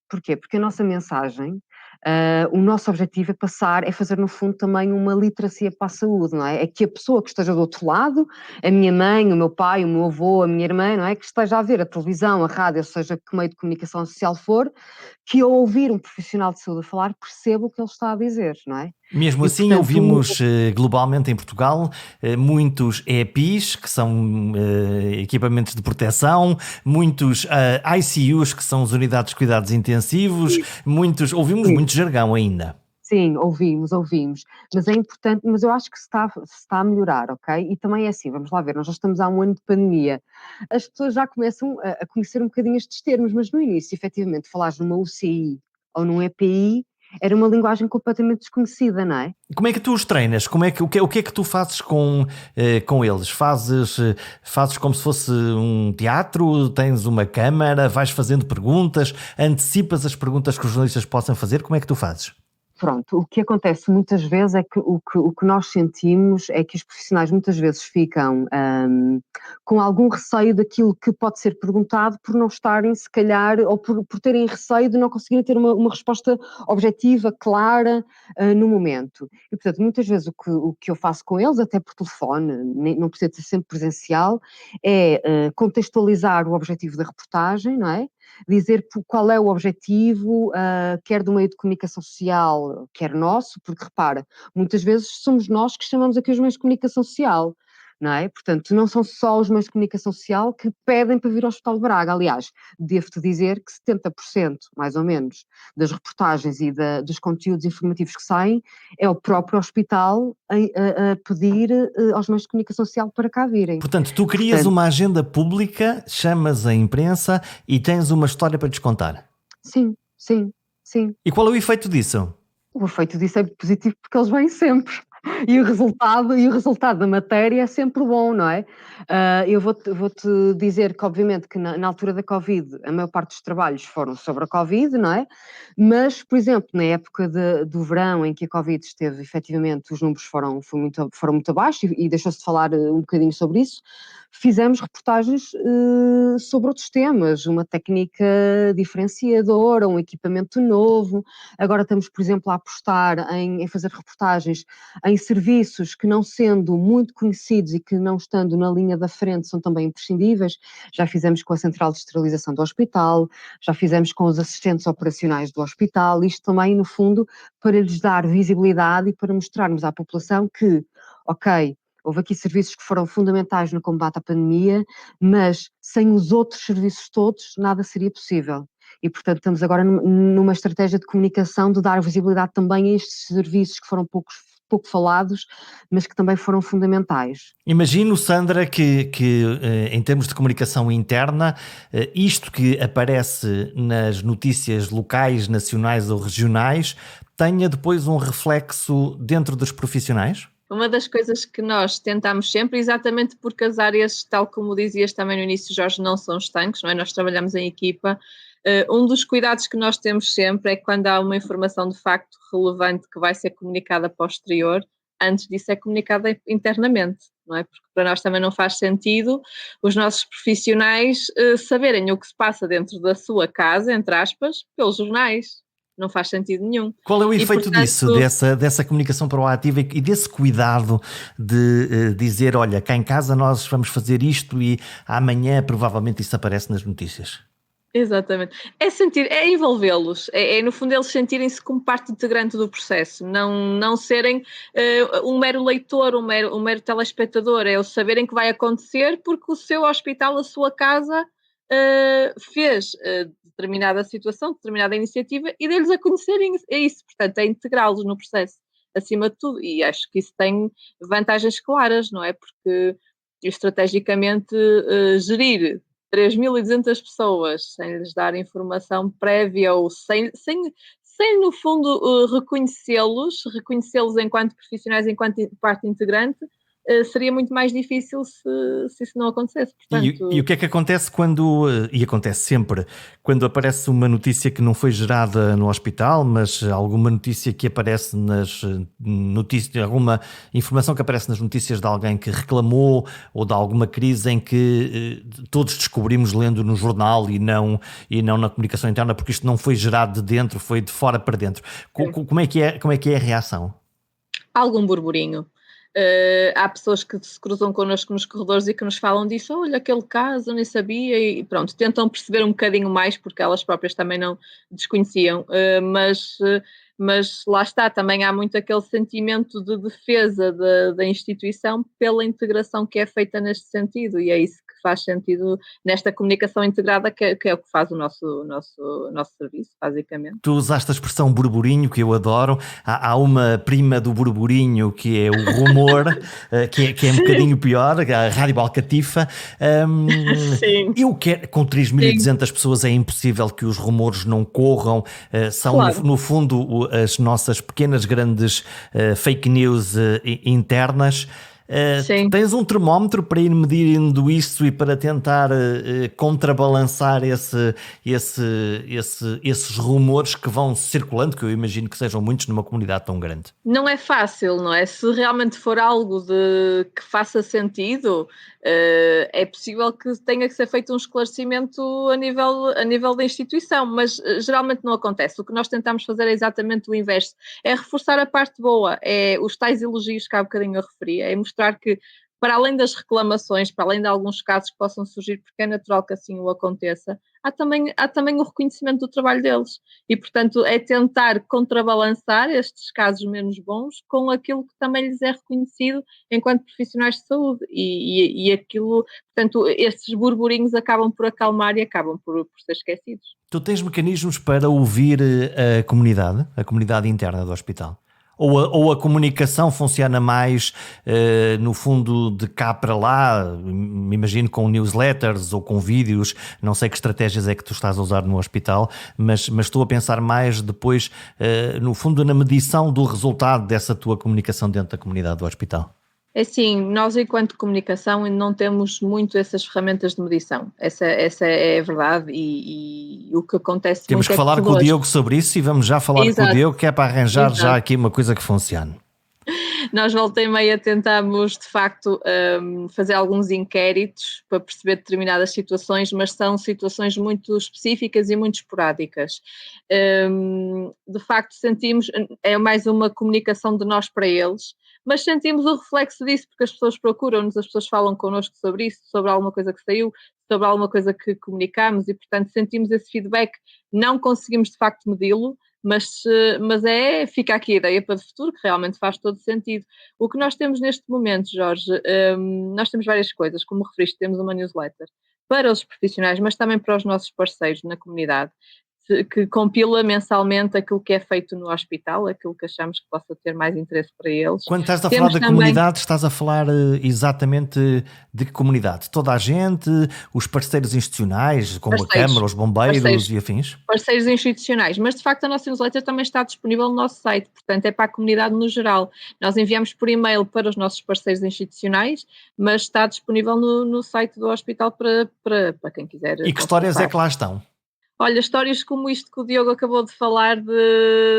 Porquê? Porque a nossa mensagem, o nosso objetivo é fazer no fundo também uma literacia para a saúde, não é? É que a pessoa que esteja do outro lado, a minha mãe, o meu pai, o meu avô, a minha irmã, não é? Que esteja a ver a televisão, a rádio, ou seja, que meio de comunicação social for, que ao ouvir um profissional de saúde a falar, perceba o que ele está a dizer, não é? Mesmo E, assim, portanto, ouvimos globalmente em Portugal muitos EPIs, que são equipamentos de proteção, muitos ICUs, que são as unidades de cuidados intensivos, ouvimos sim, muito jargão ainda. sim, ouvimos, mas é importante, mas eu acho que se está a melhorar, ok? E também é assim, vamos lá ver, nós já estamos há um ano de pandemia, as pessoas já começam a conhecer um bocadinho estes termos, mas no início, efetivamente, falares numa UCI ou num EPI, era uma linguagem completamente desconhecida, não é? Como é que tu os treinas? O que é que tu fazes com eles? Fazes como se fosse um teatro? Tens uma câmara? Vais fazendo perguntas? Antecipas as perguntas que os jornalistas possam fazer? Como é que tu fazes? Pronto, o que acontece muitas vezes é que o que nós sentimos é que os profissionais muitas vezes ficam com algum receio daquilo que pode ser perguntado por não estarem, se calhar, ou por terem receio de não conseguirem ter uma resposta objetiva, clara, no momento. E, portanto, muitas vezes o que eu faço com eles, até por telefone, não precisa ser sempre presencial, é contextualizar o objetivo da reportagem, não é? Dizer qual é o objetivo, quer do meio de comunicação social, quer nosso, porque repara, muitas vezes somos nós que chamamos aqui os meios de comunicação social, não é? Portanto, não são só os meios de comunicação social que pedem para vir ao Hospital de Braga. Aliás, devo-te dizer que 70%, mais ou menos, das reportagens e dos conteúdos informativos que saem é o próprio hospital a pedir aos meios de comunicação social para cá virem. Portanto, tu crias Portanto, uma agenda pública, chamas a imprensa e tens uma história para lhes contar. sim, sim, sim. E qual é o efeito disso? O efeito disso é positivo porque eles vêm sempre. E o resultado da matéria é sempre bom, não é? Eu vou-te dizer que, obviamente, que na altura da Covid, a maior parte dos trabalhos foram sobre a Covid, não é? Mas, por exemplo, na época do verão, em que a Covid esteve, efetivamente, os números foram muito abaixo e deixou-se de falar um bocadinho sobre isso, fizemos reportagens sobre outros temas, uma técnica diferenciadora, um equipamento novo. Agora estamos, por exemplo, a apostar em fazer reportagens em serviços que, não sendo muito conhecidos e que não estando na linha da frente, são também imprescindíveis. Já fizemos com a central de esterilização do hospital, já fizemos com os assistentes operacionais do hospital, isto também, no fundo, para lhes dar visibilidade e para mostrarmos à população que, ok, houve aqui serviços que foram fundamentais no combate à pandemia, mas sem os outros serviços todos, nada seria possível. E, portanto, estamos agora numa estratégia de comunicação de dar visibilidade também a estes serviços que foram pouco falados, mas que também foram fundamentais. Imagino, Sandra, que em termos de comunicação interna, isto que aparece nas notícias locais, nacionais ou regionais, tenha depois um reflexo dentro dos profissionais? Uma das coisas que nós tentamos sempre, exatamente porque as áreas, tal como dizias também no início, Jorge, não são estanques, não é? Nós trabalhamos em equipa. Um dos cuidados que nós temos sempre é que quando há uma informação de facto relevante que vai ser comunicada para o exterior, antes disso é comunicada internamente, não é? Porque para nós também não faz sentido os nossos profissionais saberem o que se passa dentro da sua casa, entre aspas, pelos jornais. Não faz sentido nenhum. Qual é o E, efeito portanto, disso, dessa comunicação proativa e desse cuidado de dizer, olha, cá em casa nós vamos fazer isto e amanhã provavelmente isso aparece nas notícias? exatamente. É envolvê-los, no fundo eles sentirem-se como parte integrante do processo, não serem um mero leitor, um mero telespectador, é o saberem que vai acontecer porque o seu hospital, a sua casa, fez determinada situação, determinada iniciativa e deles a conhecerem isso, portanto é integrá-los no processo, acima de tudo, e acho que isso tem vantagens claras, não é? Porque estrategicamente gerir 3.200 pessoas sem lhes dar informação prévia ou sem no fundo, reconhecê-los enquanto profissionais, enquanto parte integrante, seria muito mais difícil se isso não acontecesse. E o Portanto, que é que acontece quando, e acontece sempre, quando aparece uma notícia que não foi gerada no hospital, mas alguma notícia que aparece nas notícias, alguma informação que aparece nas notícias de alguém que reclamou ou de alguma crise em que todos descobrimos lendo no jornal e não na comunicação interna, porque isto não foi gerado de dentro, foi de fora para dentro. Como é que é a reação? algum burburinho. Há pessoas que se cruzam connosco nos corredores e que nos falam disso, olha, aquele caso, eu nem sabia, e pronto, tentam perceber um bocadinho mais, porque elas próprias também não desconheciam, mas mas lá está, também há muito aquele sentimento de defesa da instituição pela integração que é feita neste sentido, e é isso que faz sentido nesta comunicação integrada, que é o que faz o nosso serviço, basicamente. Tu usaste a expressão burburinho, que eu adoro. Há uma prima do burburinho que é o rumor, que é um bocadinho pior, a Rádio Alcatifa. Sim. Eu quero, com 3.200 pessoas é impossível que os rumores não corram. São, Claro. no fundo, as nossas pequenas, grandes fake news internas. Tu tens um termómetro para ir medindo isso e para tentar contrabalançar esses rumores que vão circulando, que eu imagino que sejam muitos numa comunidade tão grande. Não é fácil, não é? Se realmente for algo que faça sentido, é possível que tenha que ser feito um esclarecimento a nível da instituição, mas geralmente não acontece. O que nós tentamos fazer é exatamente o inverso. É reforçar a parte boa, é os tais elogios que há bocadinho eu referi, é mostrar que, para além das reclamações, para além de alguns casos que possam surgir, porque é natural que assim o aconteça, há também o reconhecimento do trabalho deles. E, portanto, é tentar contrabalançar estes casos menos bons com aquilo que também lhes é reconhecido enquanto profissionais de saúde. E aquilo, portanto, estes burburinhos acabam por acalmar e acabam por ser esquecidos. Tu tens mecanismos para ouvir a comunidade interna do hospital? Ou a comunicação funciona mais, no fundo, de cá para lá, me imagino com newsletters ou com vídeos, não sei que estratégias é que tu estás a usar no hospital, mas estou a pensar mais depois, no fundo, na medição do resultado dessa tua comunicação dentro da comunidade do hospital. É assim, nós enquanto comunicação não temos muito essas ferramentas de medição, essa é a verdade e o que acontece Temos muito que é falar que com o Diogo sobre isso e vamos já falar com o Diogo, que é para arranjar já aqui uma coisa que funcione. Nós volta e meia tentamos, de facto, fazer alguns inquéritos para perceber determinadas situações, mas são situações muito específicas e muito esporádicas. De facto, sentimos, é mais uma comunicação de nós para eles, mas sentimos o reflexo disso, porque as pessoas procuram-nos, as pessoas falam connosco sobre isso, sobre alguma coisa que saiu, sobre alguma coisa que comunicamos e, portanto, sentimos esse feedback. Não conseguimos, de facto, medi-lo, mas fica aqui a ideia para o futuro, que realmente faz todo sentido. O que nós temos neste momento, Jorge, nós temos várias coisas, como referiste, temos uma newsletter para os profissionais, mas também para os nossos parceiros na comunidade, que compila mensalmente aquilo que é feito no hospital, aquilo que achamos que possa ter mais interesse para eles. Quando estás a falar da comunidade, estás a falar exatamente de que comunidade? Toda a gente, os parceiros institucionais, como a Câmara, os bombeiros e afins? Parceiros institucionais, mas de facto a nossa newsletter também está disponível no nosso site, portanto é para a comunidade no geral. Nós enviamos por e-mail para os nossos parceiros institucionais, mas está disponível no site do hospital para quem quiser. E que histórias é que lá estão? Olha, histórias como isto que o Diogo acabou de falar,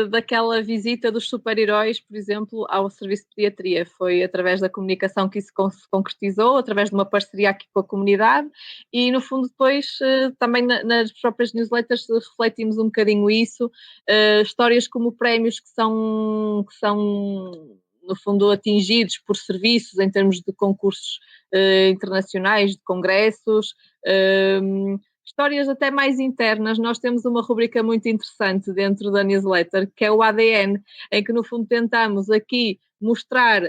daquela visita dos super-heróis, por exemplo, ao serviço de pediatria. Foi através da comunicação que isso se concretizou, através de uma parceria aqui com a comunidade e, no fundo, depois também nas próprias newsletters refletimos um bocadinho isso. Histórias como prémios que são no fundo, atingidos por serviços em termos de concursos internacionais, de congressos, histórias até mais internas. Nós temos uma rubrica muito interessante dentro da newsletter, que é o ADN, em que no fundo tentamos aqui mostrar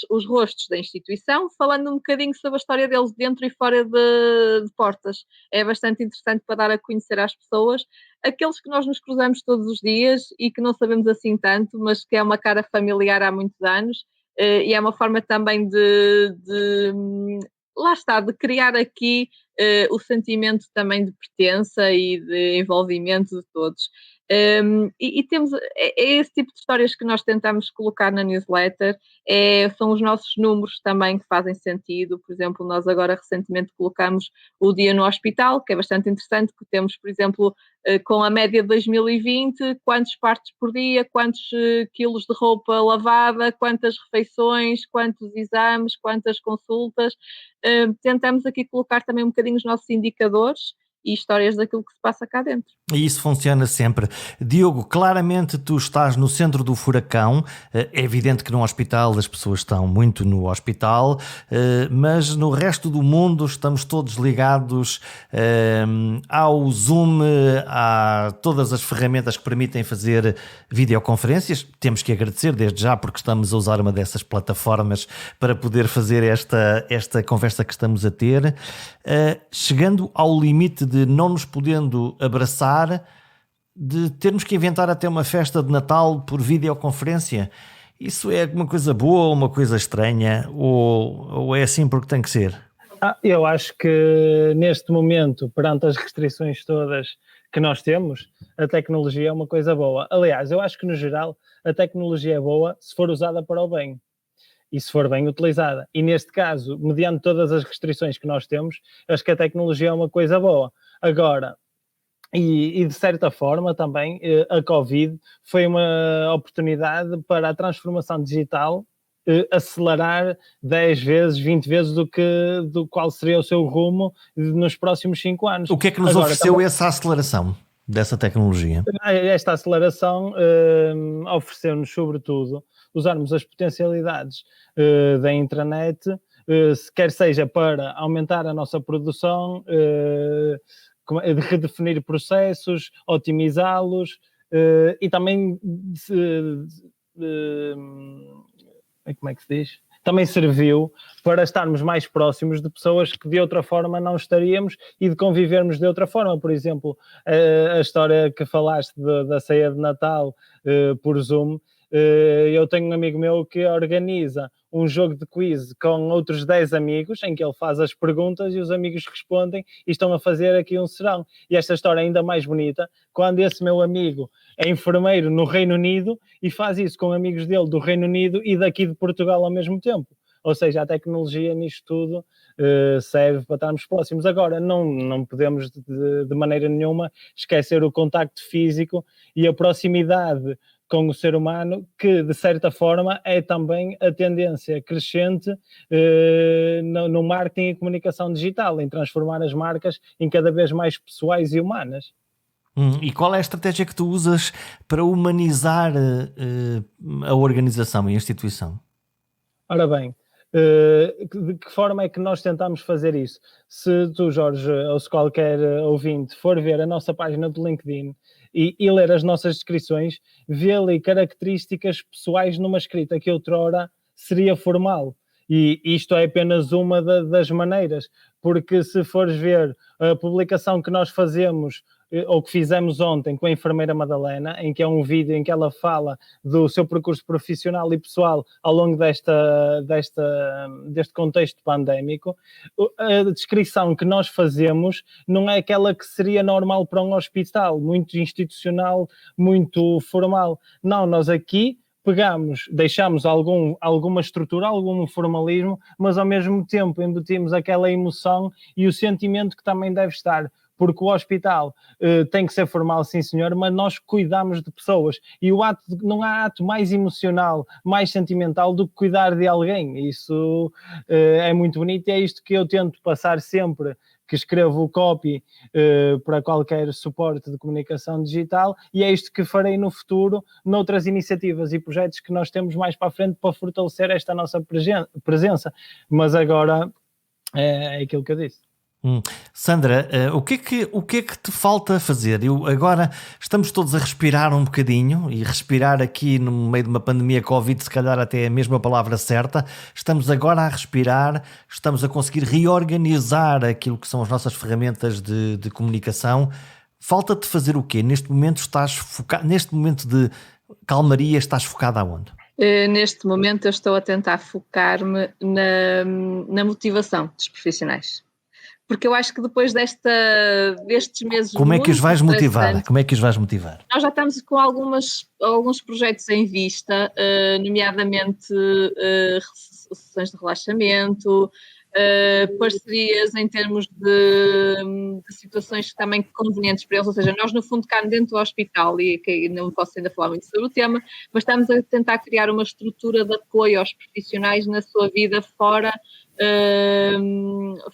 os rostos da instituição, falando um bocadinho sobre a história deles dentro e fora de portas. É bastante interessante para dar a conhecer às pessoas aqueles que nós nos cruzamos todos os dias e que não sabemos assim tanto, mas que é uma cara familiar há muitos anos, e é uma forma também lá está, de criar aqui o sentimento também de pertença e de envolvimento de todos. E temos esse tipo de histórias que nós tentamos colocar na newsletter, são os nossos números também que fazem sentido. Por exemplo, nós agora recentemente colocamos o dia no hospital, que é bastante interessante, que temos, por exemplo, com a média de 2020, quantos partos por dia, quantos quilos de roupa lavada, quantas refeições, quantos exames, quantas consultas. Tentamos aqui colocar também um bocadinho os nossos indicadores e histórias daquilo que se passa cá dentro. E isso funciona sempre. Diogo, claramente tu estás no centro do furacão. É evidente que no hospital as pessoas estão muito no hospital, mas no resto do mundo estamos todos ligados ao Zoom, a todas as ferramentas que permitem fazer videoconferências. Temos que agradecer desde já porque estamos a usar uma dessas plataformas para poder fazer esta conversa que estamos a ter, chegando ao limite de não nos podendo abraçar, de termos que inventar até uma festa de Natal por videoconferência. Isso é uma coisa boa ou uma coisa estranha? Ou é assim porque tem que ser? Eu acho que neste momento, perante as restrições todas que nós temos, a tecnologia é uma coisa boa. Aliás, eu acho que no geral a tecnologia é boa se for usada para o bem e se for bem utilizada. E neste caso, mediante todas as restrições que nós temos, acho que a tecnologia é uma coisa boa. Agora, e de certa forma também a Covid foi uma oportunidade para a transformação digital acelerar 10 vezes, 20 vezes do qual seria o seu rumo nos próximos 5 anos. O que é que nos ofereceu essa aceleração dessa tecnologia? Esta aceleração ofereceu-nos, sobretudo, usarmos as potencialidades da intranet, quer seja para aumentar a nossa produção, de redefinir processos, otimizá-los e também como é que se diz? Também serviu para estarmos mais próximos de pessoas que de outra forma não estaríamos e de convivermos de outra forma. Por exemplo, a história que falaste da ceia de Natal por Zoom, eu tenho um amigo meu que organiza um jogo de quiz com outros 10 amigos, em que ele faz as perguntas e os amigos respondem e estão a fazer aqui um serão. E esta história é ainda mais bonita quando esse meu amigo é enfermeiro no Reino Unido e faz isso com amigos dele do Reino Unido e daqui de Portugal ao mesmo tempo. Ou seja, a tecnologia nisto tudo serve para estarmos próximos. Agora, não podemos de maneira nenhuma esquecer o contacto físico e a proximidade com o ser humano, que de certa forma é também a tendência crescente no marketing e comunicação digital, em transformar as marcas em cada vez mais pessoais e humanas. E qual é a estratégia que tu usas para humanizar a organização e a instituição? Ora bem, de que forma é que nós tentamos fazer isso? Se tu, Jorge, ou se qualquer ouvinte for ver a nossa página do LinkedIn e ler as nossas descrições, vê ali características pessoais numa escrita que outrora seria formal. E isto é apenas uma das maneiras, porque se fores ver a publicação que nós fazemos ou que fizemos ontem com a enfermeira Madalena, em que é um vídeo em que ela fala do seu percurso profissional e pessoal ao longo deste contexto pandémico, a descrição que nós fazemos não é aquela que seria normal para um hospital, muito institucional, muito formal. Não, nós aqui deixamos alguma estrutura, algum formalismo, mas ao mesmo tempo embutimos aquela emoção e o sentimento que também deve estar, porque o hospital tem que ser formal, sim senhor, mas nós cuidamos de pessoas e não há ato mais emocional, mais sentimental do que cuidar de alguém. Isso é muito bonito e é isto que eu tento passar sempre que escrevo o copy para qualquer suporte de comunicação digital, e é isto que farei no futuro noutras iniciativas e projetos que nós temos mais para a frente para fortalecer esta nossa presença. Mas agora é aquilo que eu disse. Sandra, o que é que te falta fazer? Agora estamos todos a respirar um bocadinho, e respirar aqui no meio de uma pandemia Covid, se calhar até é a mesma palavra certa. Estamos agora a respirar, estamos a conseguir reorganizar aquilo que são as nossas ferramentas de comunicação. Falta-te fazer o quê? Neste momento estás focado, neste momento de calmaria, estás focado aonde? Neste momento eu estou a tentar focar-me na motivação dos profissionais. Porque eu acho que depois destes meses... Como é que os vais motivar? Como é que os vais motivar? Nós já estamos com alguns projetos em vista, nomeadamente sessões de relaxamento, parcerias em termos de situações também convenientes para eles, ou seja, nós no fundo cá dentro do hospital, e que não posso ainda falar muito sobre o tema, mas estamos a tentar criar uma estrutura de apoio aos profissionais na sua vida fora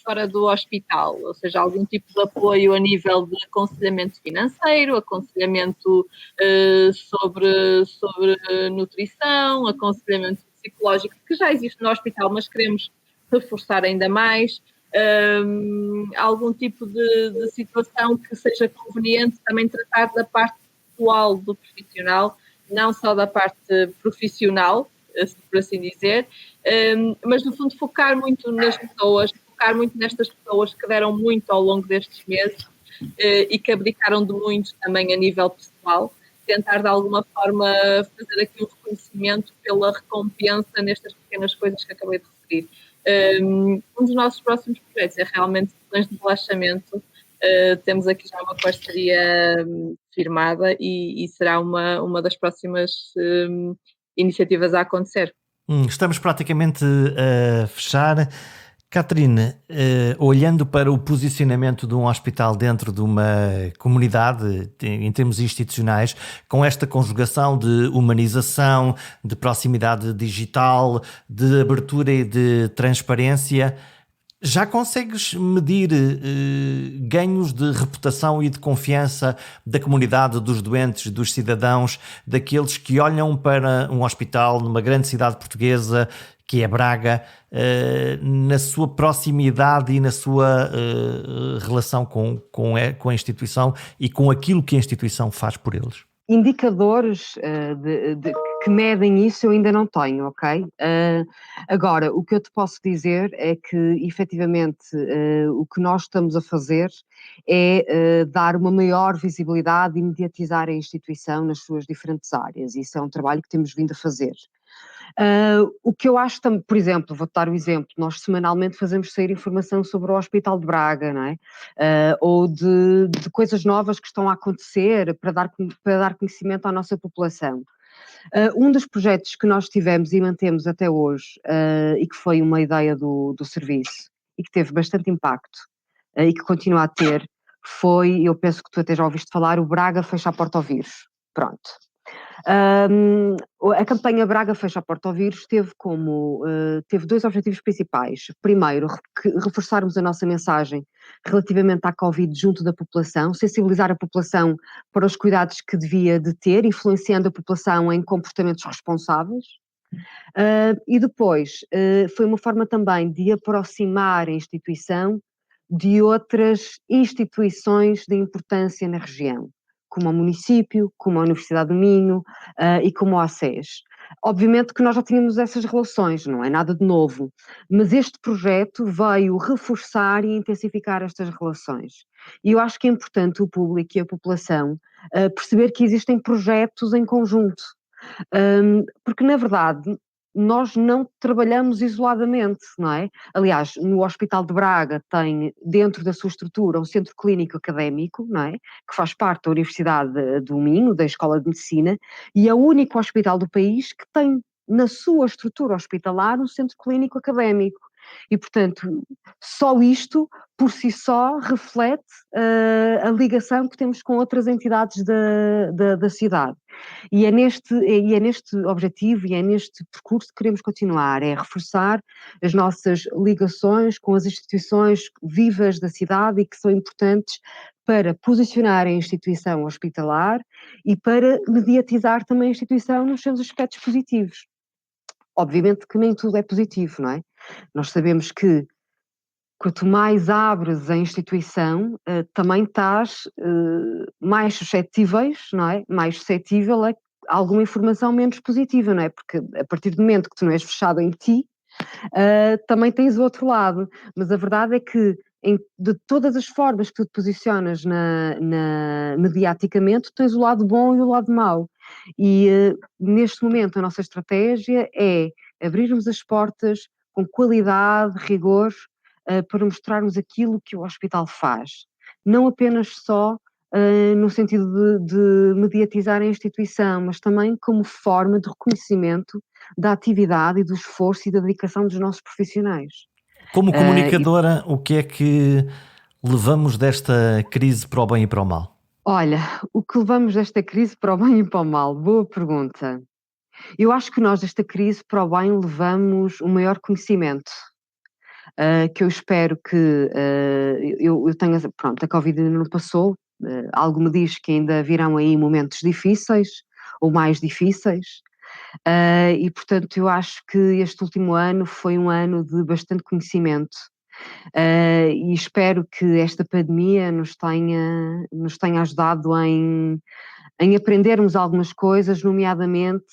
fora do hospital, ou seja, algum tipo de apoio a nível de aconselhamento financeiro, aconselhamento sobre nutrição, aconselhamento psicológico, que já existe no hospital, mas queremos reforçar ainda mais. Algum tipo de situação que seja conveniente também tratar da parte pessoal do profissional, não só da parte profissional, por assim dizer, mas no fundo focar muito nas pessoas, focar muito nestas pessoas que deram muito ao longo destes meses e que abdicaram de muito também a nível pessoal, tentar de alguma forma fazer aqui um reconhecimento pela recompensa nestas pequenas coisas que acabei de referir. Um dos nossos próximos projetos é realmente sessões de relaxamento. Temos aqui já uma parceria firmada e será uma das próximas iniciativas a acontecer. Estamos praticamente a fechar. Catarina, olhando para o posicionamento de um hospital dentro de uma comunidade, em termos institucionais, com esta conjugação de humanização, de proximidade digital, de abertura e de transparência, já consegues medir ganhos de reputação e de confiança da comunidade, dos doentes, dos cidadãos, daqueles que olham para um hospital numa grande cidade portuguesa, que é Braga, na sua proximidade e na sua relação com a instituição e com aquilo que a instituição faz por eles? Indicadores que medem isso eu ainda não tenho, ok? Agora, o que eu te posso dizer é que, efetivamente, o que nós estamos a fazer é dar uma maior visibilidade e mediatizar a instituição nas suas diferentes áreas. Isso é um trabalho que temos vindo a fazer. O que eu acho também, por exemplo, vou-te dar o exemplo, nós semanalmente fazemos sair informação sobre o Hospital de Braga, não é? Ou de coisas novas que estão a acontecer para dar conhecimento à nossa população. Um dos projetos que nós tivemos e mantemos até hoje, e que foi uma ideia do serviço e que teve bastante impacto e que continua a ter, foi, eu penso que tu até já ouviste falar, o Braga fecha a porta ao vírus. Pronto. A campanha Braga fecha a porta ao vírus teve dois objetivos principais. Primeiro, reforçarmos a nossa mensagem relativamente à Covid junto da população, sensibilizar a população para os cuidados que devia de ter, influenciando a população em comportamentos responsáveis. E depois, foi uma forma também de aproximar a instituição de outras instituições de importância na região, como o município, como a Universidade do Minho e como a ACES. Obviamente que nós já tínhamos essas relações, não é nada de novo, mas este projeto veio reforçar e intensificar estas relações. E eu acho que é importante o público e a população perceber que existem projetos em conjunto, porque na verdade nós não trabalhamos isoladamente, não é? Aliás, no Hospital de Braga tem dentro da sua estrutura um centro clínico académico, não é? Que faz parte da Universidade do Minho, da Escola de Medicina, e é o único hospital do país que tem na sua estrutura hospitalar um centro clínico académico. E, portanto, só isto, por si só, reflete a ligação que temos com outras entidades da cidade. E é neste objetivo e é neste percurso que queremos continuar, é reforçar as nossas ligações com as instituições vivas da cidade e que são importantes para posicionar a instituição hospitalar e para mediatizar também a instituição nos seus aspectos positivos. Obviamente que nem tudo é positivo, não é? Nós sabemos que quanto mais abres a instituição, também estás mais suscetíveis, não é? Mais suscetível a alguma informação menos positiva, não é? Porque a partir do momento que tu não és fechado em ti, também tens o outro lado. Mas a verdade é que de todas as formas que tu te posicionas mediaticamente, tens o lado bom e o lado mau. E neste momento a nossa estratégia é abrirmos as portas com qualidade, rigor, para mostrarmos aquilo que o hospital faz. Não apenas só no sentido de mediatizar a instituição, mas também como forma de reconhecimento da atividade e do esforço e da dedicação dos nossos profissionais. Como comunicadora, o que é que levamos desta crise para o bem e para o mal? Olha, o que levamos desta crise para o bem e para o mal? Boa pergunta. Eu acho que nós desta crise para o bem levamos um maior conhecimento. que eu espero que eu tenha, pronto, a Covid ainda não passou, algo me diz que ainda virão aí momentos difíceis ou mais difíceis, e portanto eu acho que este último ano foi um ano de bastante conhecimento, e espero que esta pandemia nos tenha ajudado em aprendermos algumas coisas, nomeadamente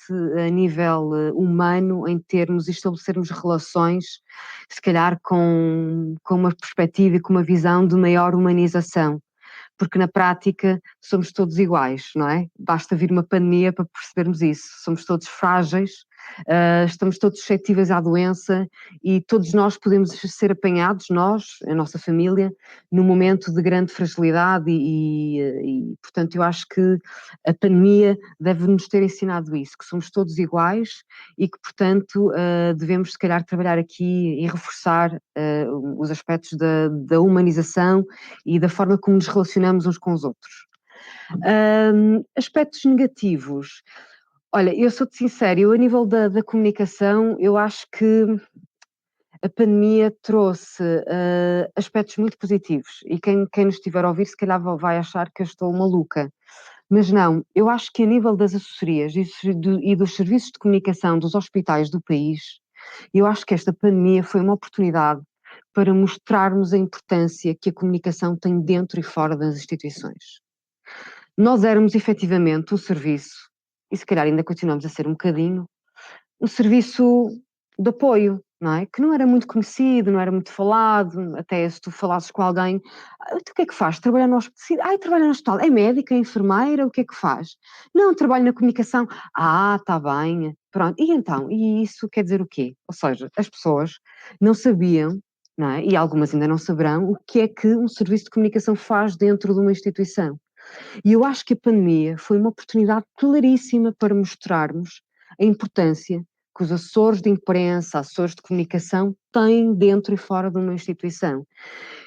a nível humano, em termos e estabelecermos relações, se calhar com uma perspectiva e com uma visão de maior humanização, porque na prática somos todos iguais, não é? Basta vir uma pandemia para percebermos isso, somos todos frágeis, estamos todos suscetíveis à doença e todos nós podemos ser apanhados, nós, a nossa família, num momento de grande fragilidade e portanto eu acho que a pandemia deve-nos ter ensinado isso, que somos todos iguais e que portanto devemos se calhar trabalhar aqui e reforçar os aspectos da humanização e da forma como nos relacionamos uns com os outros. Aspectos negativos. Olha, eu sou-te sincera, eu a nível da comunicação, eu acho que a pandemia trouxe aspectos muito positivos e quem nos estiver a ouvir se calhar vai achar que eu estou maluca, mas não, eu acho que a nível das assessorias e dos serviços de comunicação dos hospitais do país, eu acho que esta pandemia foi uma oportunidade para mostrarmos a importância que a comunicação tem dentro e fora das instituições. Nós éramos efetivamente um serviço, e se calhar ainda continuamos a ser um bocadinho, um serviço de apoio, não é? Que não era muito conhecido, não era muito falado, até se tu falasses com alguém, tu o que é que faz? Trabalha no hospital? Trabalha no hospital, é médica, é enfermeira, o que é que faz? Não, trabalho na comunicação. Está bem, pronto. E então, e isso quer dizer o quê? Ou seja, as pessoas não sabiam, não é? E algumas ainda não saberão, o que é que um serviço de comunicação faz dentro de uma instituição. E eu acho que a pandemia foi uma oportunidade claríssima para mostrarmos a importância que os assessores de imprensa, assessores de comunicação têm dentro e fora de uma instituição.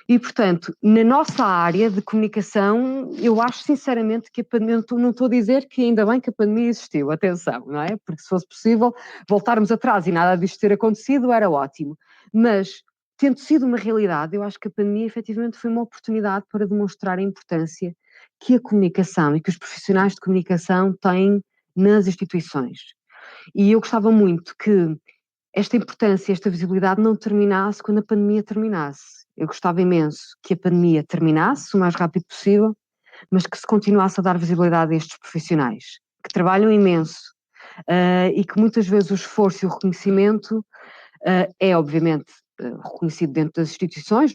E, portanto, na nossa área de comunicação, eu acho sinceramente que a pandemia, não estou a dizer que ainda bem que a pandemia existiu, atenção, não é? Porque se fosse possível voltarmos atrás e nada disto ter acontecido, era ótimo. Mas, tendo sido uma realidade, eu acho que a pandemia efetivamente foi uma oportunidade para demonstrar a importância que a comunicação e que os profissionais de comunicação têm nas instituições. E eu gostava muito que esta importância, esta visibilidade não terminasse quando a pandemia terminasse. Eu gostava imenso que a pandemia terminasse o mais rápido possível, mas que se continuasse a dar visibilidade a estes profissionais, que trabalham imenso e que muitas vezes o esforço e o reconhecimento é obviamente reconhecido dentro das instituições.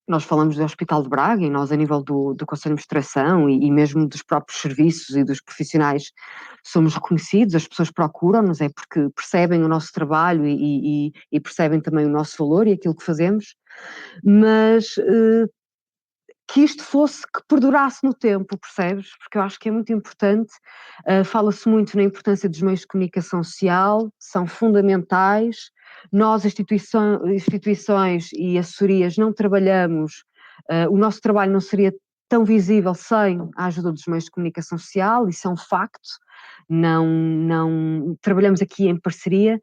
Nós falamos do Hospital de Braga e nós a nível do Conselho de Administração e mesmo dos próprios serviços e dos profissionais somos reconhecidos, as pessoas procuram-nos, é porque percebem o nosso trabalho e percebem também o nosso valor e aquilo que fazemos, mas que isto que perdurasse no tempo, percebes? Porque eu acho que é muito importante, fala-se muito na importância dos meios de comunicação social, são fundamentais. Nós, instituições e assessorias, não trabalhamos, o nosso trabalho não seria tão visível sem a ajuda dos meios de comunicação social, isso é um facto, não trabalhamos aqui em parceria,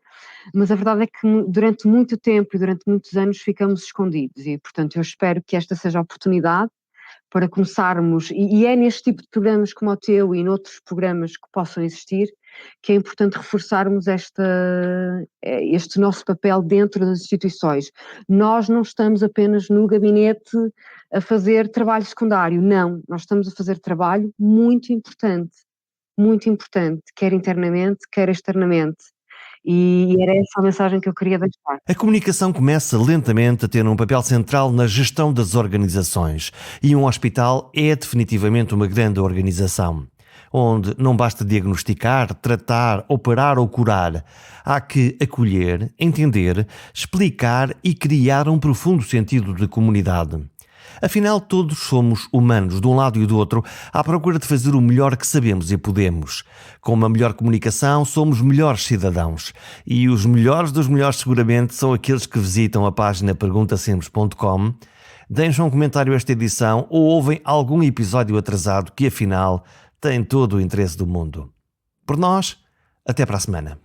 mas a verdade é que durante muito tempo e durante muitos anos ficamos escondidos e, portanto, eu espero que esta seja a oportunidade para começarmos, e é neste tipo de programas como o teu e noutros programas que possam existir, que é importante reforçarmos este nosso papel dentro das instituições. Nós não estamos apenas no gabinete a fazer trabalho secundário, não, nós estamos a fazer trabalho muito importante, quer internamente, quer externamente. E era essa a mensagem que eu queria deixar. A comunicação começa lentamente a ter um papel central na gestão das organizações e um hospital é definitivamente uma grande organização, onde não basta diagnosticar, tratar, operar ou curar. Há que acolher, entender, explicar e criar um profundo sentido de comunidade. Afinal, todos somos humanos, de um lado e do outro, à procura de fazer o melhor que sabemos e podemos. Com uma melhor comunicação, somos melhores cidadãos. E os melhores dos melhores, seguramente, são aqueles que visitam a página perguntasemples.com, deixam um comentário a esta edição ou ouvem algum episódio atrasado que, afinal, tem todo o interesse do mundo. Por nós, até para a semana.